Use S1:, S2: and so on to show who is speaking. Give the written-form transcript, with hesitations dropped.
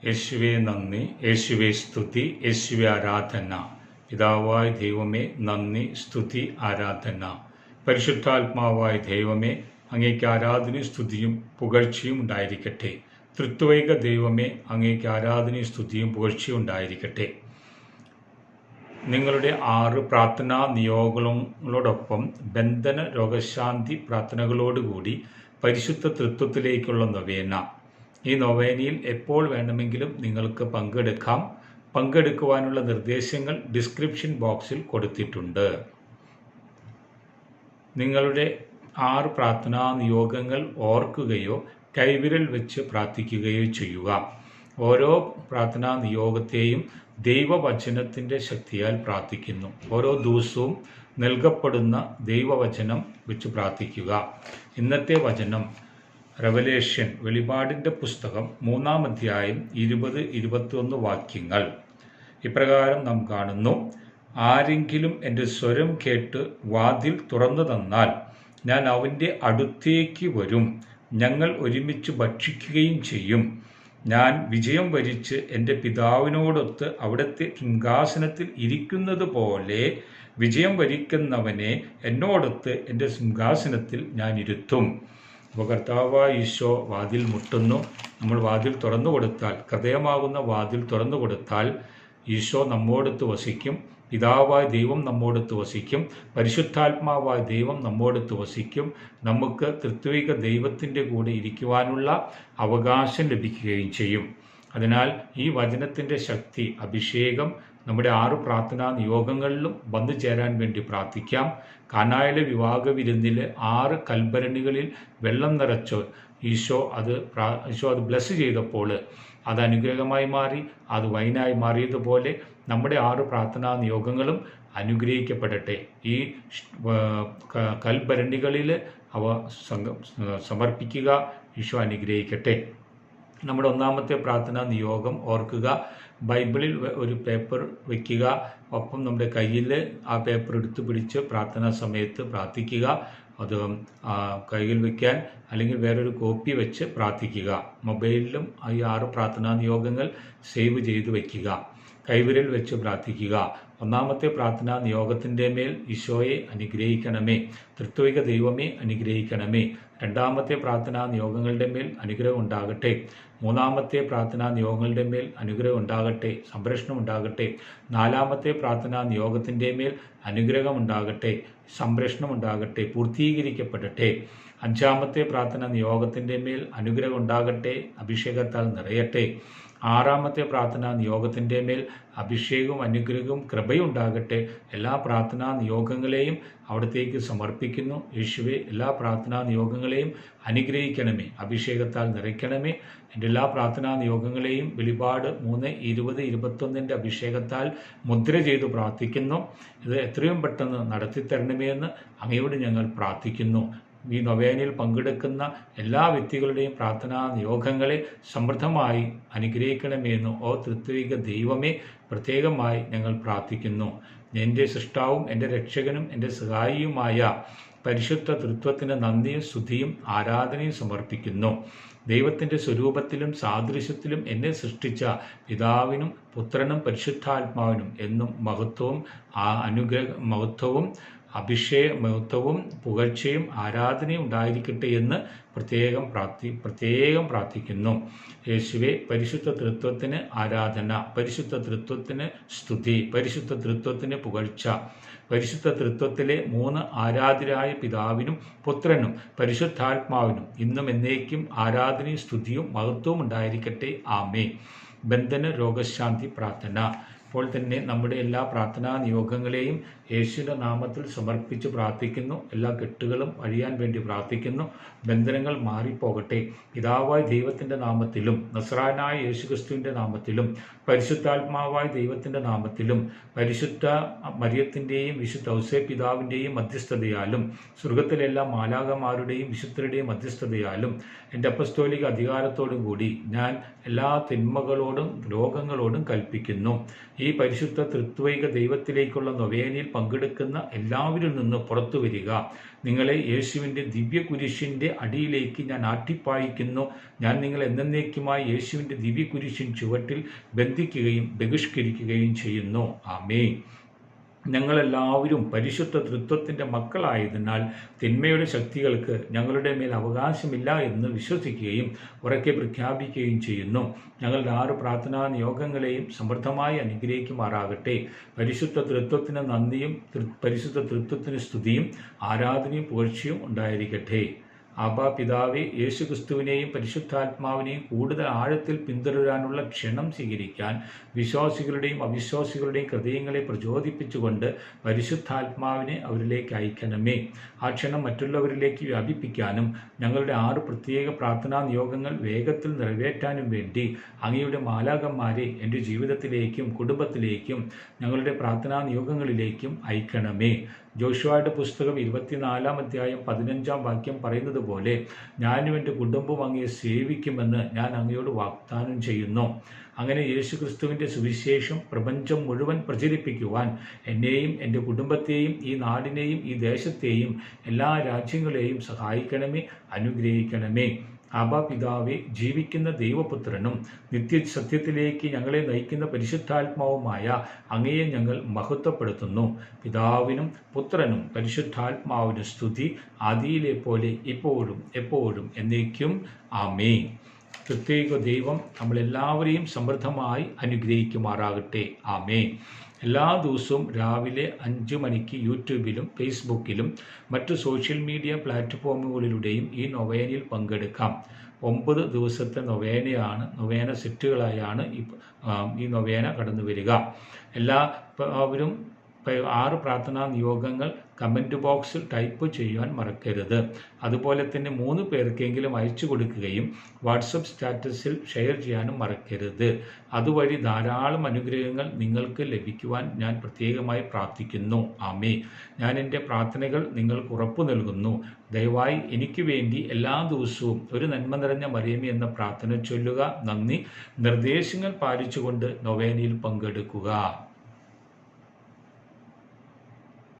S1: യേശുവേ നന്ദി, യേശുവേ സ്തുതി, യേശുവേ ആരാധന. പിതാവായ ദൈവമേ നന്ദി, സ്തുതി, ആരാധന. പരിശുദ്ധാത്മാവായ ദൈവമേ അങ്ങേക്ക് ആരാധനയും സ്തുതിയും പുകഴ്ചയും ഉണ്ടായിരിക്കട്ടെ. തൃത്വൈക ദൈവമേ അങ്ങേക്ക് ആരാധനയും സ്തുതിയും പുകഴ്ചയും ഉണ്ടായിരിക്കട്ടെ. നിങ്ങളുടെ 6 പ്രാർത്ഥനാ നിയോഗങ്ങളോടൊപ്പം ബന്ധന രോഗശാന്തി പ്രാർത്ഥനകളോടുകൂടി പരിശുദ്ധ തൃത്വത്തിലേക്കുള്ള നൊവേന. ഈ നൊവേനയിൽ എപ്പോൾ വേണമെങ്കിലും നിങ്ങൾക്ക് പങ്കെടുക്കാം. പങ്കെടുക്കുവാനുള്ള നിർദ്ദേശങ്ങൾ ഡിസ്ക്രിപ്ഷൻ ബോക്സിൽ കൊടുത്തിട്ടുണ്ട്. നിങ്ങളുടെ 6 പ്രാർത്ഥനാ നിയോഗങ്ങൾ ഓർക്കുകയോ കൈവിരൽ വെച്ച് പ്രാർത്ഥിക്കുകയോ ചെയ്യുക. ഓരോ പ്രാർത്ഥനാ നിയോഗത്തെയും ദൈവവചനത്തിൻ്റെ ശക്തിയാൽ പ്രാർത്ഥിക്കുന്നു. ഓരോ ദിവസവും നൽകപ്പെടുന്ന ദൈവവചനം വെച്ച് പ്രാർത്ഥിക്കുക. ഇന്നത്തെ വചനം റെവലേഷൻ, വെളിപാടിൻ്റെ പുസ്തകം 3-ാം അധ്യായം 20-21 വാക്യങ്ങൾ. ഇപ്രകാരം നാം കാണുന്നു: ആരെങ്കിലും എൻ്റെ സ്വരം കേട്ട് വാതിൽ തുറന്നു തന്നാൽ ഞാൻ അവൻ്റെ അടുത്തേക്ക് വരും, ഞങ്ങൾ ഒരുമിച്ച് ഭക്ഷിക്കുകയും ചെയ്യും. ഞാൻ വിജയം വരിച്ച് എൻ്റെ പിതാവിനോടൊത്ത് അവിടുത്തെ സിംഹാസനത്തിൽ ഇരിക്കുന്നത് പോലെ വിജയം വരിക്കുന്നവനെ എന്നോടൊത്ത് എൻ്റെ സിംഹാസനത്തിൽ ഞാൻ ഇരുത്തും. അപ്പോൾ കർത്താവായ ഈശോ വാതിൽ മുട്ടുന്നു. നമ്മൾ വാതിൽ തുറന്നു കൊടുത്താൽ, ഹൃദയമാകുന്ന വാതിൽ തുറന്നു കൊടുത്താൽ ഈശോ നമ്മോടൊത്ത് വസിക്കും. പിതാവായ ദൈവം നമ്മോടൊത്ത് വസിക്കും. പരിശുദ്ധാത്മാവായ ദൈവം നമ്മോടൊത്ത് വസിക്കും. നമുക്ക് തൃത്വിക ദൈവത്തിൻ്റെ കൂടെ ഇരിക്കുവാനുള്ള അവകാശം ലഭിക്കുകയും ചെയ്യും. അതിനാൽ ഈ വചനത്തിൻ്റെ ശക്തി, അഭിഷേകം നമ്മുടെ 6 പ്രാർത്ഥനാ നിയോഗങ്ങളിലും വന്നു ചേരാൻ വേണ്ടി പ്രാർത്ഥിക്കാം. കാനായിലെ വിവാഹ വിരുന്നിൽ 6 കൽഭരണികളിൽ വെള്ളം നിറച്ച് ഈശോ അത് ബ്ലസ് ചെയ്തപ്പോൾ അത് അനുഗ്രഹമായി മാറി, അത് വൈനായി മാറിയതുപോലെ നമ്മുടെ 6 പ്രാർത്ഥനാ നിയോഗങ്ങളും അനുഗ്രഹിക്കപ്പെടട്ടെ. ഈ കൽഭരണികളിൽ അവ സമർപ്പിക്കുക. ഈശോ അനുഗ്രഹിക്കട്ടെ. നമ്മുടെ 1-ാമത്തെ പ്രാർത്ഥനാ നിയോഗം ഓർക്കുക. ബൈബിളിൽ ഒരു പേപ്പർ വയ്ക്കുക. ഒപ്പം നമ്മുടെ കയ്യിൽ ആ പേപ്പർ എടുത്ത് പിടിച്ച് പ്രാർത്ഥനാ സമയത്ത് പ്രാർത്ഥിക്കുക. അത് കയ്യിൽ വയ്ക്കാൻ അല്ലെങ്കിൽ വേറൊരു കോപ്പി വെച്ച് പ്രാർത്ഥിക്കുക. മൊബൈലിലും ഈ 6 പ്രാർത്ഥനാ നിയോഗങ്ങൾ സേവ് ചെയ്ത് വയ്ക്കുക. കൈവിരൽ വെച്ച് പ്രാർത്ഥിക്കുക. 1-ാമത്തെ പ്രാർത്ഥനാ നിയോഗത്തിൻ്റെ മേൽ ഈശോയെ അനുഗ്രഹിക്കണമേ, തൃത്വിക ദൈവമേ അനുഗ്രഹിക്കണമേ. 2-ാമത്തെ പ്രാർത്ഥനാ നിയോഗങ്ങളുടെ മേൽ അനുഗ്രഹം ഉണ്ടാകട്ടെ. 3-ാമത്തെ പ്രാർത്ഥനാ നിയോഗങ്ങളുടെ മേൽ അനുഗ്രഹം ഉണ്ടാകട്ടെ, സംരക്ഷണം ഉണ്ടാകട്ടെ. 4-ാമത്തെ പ്രാർത്ഥനാ നിയോഗത്തിൻ്റെ മേൽ അനുഗ്രഹം ഉണ്ടാകട്ടെ, സംരക്ഷണം ഉണ്ടാകട്ടെ, പൂർത്തീകരിക്കപ്പെടട്ടെ. 5-ാമത്തെ പ്രാർത്ഥനാ നിയോഗത്തിൻ്റെ മേൽ അനുഗ്രഹം ഉണ്ടാകട്ടെ, അഭിഷേകത്താൽ നിറയട്ടെ. 6-ാമത്തെ പ്രാർത്ഥനാ നിയോഗത്തിൻ്റെ മേൽ അഭിഷേകവും അനുഗ്രഹവും കൃപയുണ്ടാകട്ടെ. എല്ലാ പ്രാർത്ഥനാ നിയോഗങ്ങളെയും അവിടത്തേക്ക് സമർപ്പിക്കുന്നു. യേശുവേ, എല്ലാ പ്രാർത്ഥനാ നിയോഗങ്ങളെയും അനുഗ്രഹിക്കണമേ, അഭിഷേകത്താൽ നിറയ്ക്കണമേ. എൻ്റെ എല്ലാ പ്രാർത്ഥനാ നിയോഗങ്ങളെയും വെളിപാട് 3:20-21 അഭിഷേകത്താൽ മുദ്ര ചെയ്ത് പ്രാർത്ഥിക്കുന്നു. ഇത് എത്രയും പെട്ടെന്ന് നടത്തിത്തരണമേ എന്ന് അങ്ങയോട് ഞങ്ങൾ പ്രാർത്ഥിക്കുന്നു. ഈ നൊവേനയിൽ പങ്കെടുക്കുന്ന എല്ലാ വ്യക്തികളുടെയും പ്രാർത്ഥനാ നിയോഗങ്ങളെ സമൃദ്ധമായി അനുഗ്രഹിക്കണമെന്ന് ഓ തൃത്വിക ദൈവമേ പ്രത്യേകമായി ഞങ്ങൾ പ്രാർത്ഥിക്കുന്നു. എൻ്റെ സൃഷ്ടാവും എൻ്റെ രക്ഷകനും എൻ്റെ സഹായിയുമായ പരിശുദ്ധ തൃത്വത്തിന് നന്ദിയും സ്തുതിയും ആരാധനയും സമർപ്പിക്കുന്നു. ദൈവത്തിൻ്റെ സ്വരൂപത്തിലും സാദൃശ്യത്തിലും എന്നെ സൃഷ്ടിച്ച പിതാവിനും പുത്രനും പരിശുദ്ധാത്മാവിനും എന്നും മഹത്വവും മഹത്വവും പുകഴ്ചയും ആരാധനയും ഉണ്ടായിരിക്കട്ടെ എന്ന് പ്രത്യേകം പ്രാർത്ഥിക്കുന്നു. യേശുവേ, പരിശുദ്ധ തൃത്വത്തിന് ആരാധന, പരിശുദ്ധ തൃത്വത്തിന് സ്തുതി, പരിശുദ്ധ തൃത്വത്തിന് പുകഴ്ച. പരിശുദ്ധ തൃത്വത്തിലെ 3 ആരാധ്യരായ പിതാവിനും പുത്രനും പരിശുദ്ധാത്മാവിനും ഇന്നും എന്നേക്കും ആരാധനയും സ്തുതിയും മഹത്വവും ഉണ്ടായിരിക്കട്ടെ. ആമേൻ. ബന്ധന രോഗശാന്തി പ്രാർത്ഥന. ഇപ്പോൾ തന്നെ നമ്മുടെ എല്ലാ പ്രാർത്ഥനാ നിയോഗങ്ങളെയും യേശുവിൻ്റെ നാമത്തിൽ സമർപ്പിച്ച് പ്രാർത്ഥിക്കുന്നു. എല്ലാ കെട്ടുകളും അഴിയാൻ വേണ്ടി പ്രാർത്ഥിക്കുന്നു. ബന്ധനങ്ങൾ മാറിപ്പോകട്ടെ. പിതാവായ ദൈവത്തിൻ്റെ നാമത്തിലും നസ്രായനായ യേശുക്രിസ്തുവിൻ്റെ നാമത്തിലും പരിശുദ്ധാത്മാവായ ദൈവത്തിൻ്റെ നാമത്തിലും പരിശുദ്ധ മറിയത്തിൻ്റെയും വിശുദ്ധ ഔസേ പിതാവിൻ്റെയും മധ്യസ്ഥതയാലും സ്വർഗത്തിലെല്ലാ മാലാഖമാരുടെയും വിശുദ്ധരുടെയും മധ്യസ്ഥതയാലും എൻ്റെ അപ്പസ്തോലിക അധികാരത്തോടും കൂടി ഞാൻ എല്ലാ തിന്മകളോടും രോഗങ്ങളോടും കൽപ്പിക്കുന്നു. ഈ പരിശുദ്ധ തൃത്വൈക ദൈവത്തിലേക്കുള്ള നൊവേനയിൽ പങ്കെടുക്കുന്ന എല്ലാവരിൽ നിന്ന് പുറത്തു വരിക. നിങ്ങളെ യേശുവിൻ്റെ ദിവ്യ കുരിശിൻ്റെ അടിയിലേക്ക് ഞാൻ ആട്ടിപ്പായിക്കുന്നു. ഞാൻ നിങ്ങളെ എന്നേക്കുമായി യേശുവിൻ്റെ ദിവ്യ കുരിശിൻ ചുവട്ടിൽ ബന്ധിക്കുകയും ബഹിഷ്കരിക്കുകയും ചെയ്യുന്നു. ആമേൻ. ഞങ്ങളെല്ലാവരും പരിശുദ്ധ തൃത്വത്തിൻ്റെ മക്കളായതിനാൽ തിന്മയുടെ ശക്തികൾക്ക് ഞങ്ങളുടെ മേൽ അവകാശമില്ല എന്ന് വിശ്വസിക്കുകയും ഉറക്കെ പ്രഖ്യാപിക്കുകയും ചെയ്യുന്നു. ഞങ്ങളുടെ 6 പ്രാർത്ഥനാ നിയോഗങ്ങളെയും സമൃദ്ധമായി അനുഗ്രഹിക്കുമാറാകട്ടെ. പരിശുദ്ധ തൃത്വത്തിന് നന്ദിയും പരിശുദ്ധ തൃത്വത്തിന് സ്തുതിയും ആരാധനയും പുകഴ്ചയും ഉണ്ടായിരിക്കട്ടെ. ആബാ പിതാവേ, യേശുക്രിസ്തുവിനെയും പരിശുദ്ധാത്മാവിനെയും കൂടുതൽ ആഴത്തിൽ പിന്തുടരാനുള്ള ക്ഷണം സ്വീകരിക്കാൻ വിശ്വാസികളുടെയും അവിശ്വാസികളുടെയും ഹൃദയങ്ങളെ പ്രചോദിപ്പിച്ചുകൊണ്ട് പരിശുദ്ധാത്മാവിനെ അവരിലേക്ക് അയക്കണമേ. ആ ക്ഷണം മറ്റുള്ളവരിലേക്ക് വ്യാപിപ്പിക്കാനും ഞങ്ങളുടെ 6 പ്രത്യേക പ്രാർത്ഥനാ നിയോഗങ്ങൾ വേഗത്തിൽ നിറവേറ്റാനും വേണ്ടി അങ്ങയുടെ മാലാഖന്മാരെ എൻ്റെ ജീവിതത്തിലേക്കും കുടുംബത്തിലേക്കും ഞങ്ങളുടെ പ്രാർത്ഥനാ നിയോഗങ്ങളിലേക്കും അയക്കണമേ. ജോഷുവയുടെ പുസ്തകം 24-ാം അധ്യായം 15-ാം വാക്യം പറയുന്നത് പോലെ ഞാനും എൻ്റെ കുടുംബവും അങ്ങയെ സേവിക്കുമെന്ന് ഞാൻ അങ്ങയോട് വാഗ്ദാനം ചെയ്യുന്നു. അങ്ങനെ യേശുക്രിസ്തുവിൻ്റെ സുവിശേഷം പ്രപഞ്ചം മുഴുവൻ പ്രചരിപ്പിക്കുവാൻ എന്നെയും എൻ്റെ കുടുംബത്തെയും ഈ നാടിനെയും ഈ ദേശത്തെയും എല്ലാ രാജ്യങ്ങളെയും സഹായിക്കണമേ, അനുഗ്രഹിക്കണമേ. ആബാ പിതാവേ, ജീവിക്കുന്ന ദൈവപുത്രനും നിത്യസത്യത്തിലേക്ക് ഞങ്ങളെ നയിക്കുന്ന പരിശുദ്ധാത്മാവുമായ അങ്ങയെ ഞങ്ങൾ മഹത്വപ്പെടുത്തുന്നു. പിതാവിനും പുത്രനും പരിശുദ്ധാത്മാവിനും സ്തുതി, ആദിയിലെ പോലെ ഇപ്പോഴും എപ്പോഴും എന്നേക്കും. ആമേൻ. പ്രത്യേക ദൈവം നമ്മളെല്ലാവരെയും സമൃദ്ധമായി അനുഗ്രഹിക്കുമാറാകട്ടെ. ആമേൻ. എല്ലാ ദിവസവും രാവിലെ 5 മണിക്ക് യൂട്യൂബിലും ഫേസ്ബുക്കിലും മറ്റു സോഷ്യൽ മീഡിയ പ്ലാറ്റ്ഫോമുകളിലൂടെയും ഈ നൊവേനയിൽ പങ്കെടുക്കാം. 9 ദിവസത്തെ നൊവേന സെറ്റുകളായാണ് ഈ നൊവേന കടന്നു വരിക. എല്ലാവരും 6 പ്രാർത്ഥനാ നിയോഗങ്ങൾ കമൻറ്റ് ബോക്സിൽ ടൈപ്പ് ചെയ്യാൻ മറക്കരുത്. അതുപോലെ തന്നെ 3 പേർക്കെങ്കിലും അയച്ചു കൊടുക്കുകയും വാട്സപ്പ് സ്റ്റാറ്റസിൽ ഷെയർ ചെയ്യാനും മറക്കരുത്. അതുവഴി ധാരാളം അനുഗ്രഹങ്ങൾ നിങ്ങൾക്ക് ലഭിക്കുവാൻ ഞാൻ പ്രത്യേകമായി പ്രാർത്ഥിക്കുന്നു. ആമേൻ. ഞാൻ എൻ്റെ പ്രാർത്ഥനകൾ നിങ്ങൾക്ക് ഉറപ്പു നൽകുന്നു. ദയവായി എനിക്ക് വേണ്ടി എല്ലാ ദിവസവും ഒരു നന്മ നിറഞ്ഞ മറിയമേ എന്ന പ്രാർത്ഥന ചൊല്ലുക. നന്ദി. നിർദ്ദേശങ്ങൾ പാലിച്ചുകൊണ്ട് നൊവേനയിൽ പങ്കെടുക്കുക.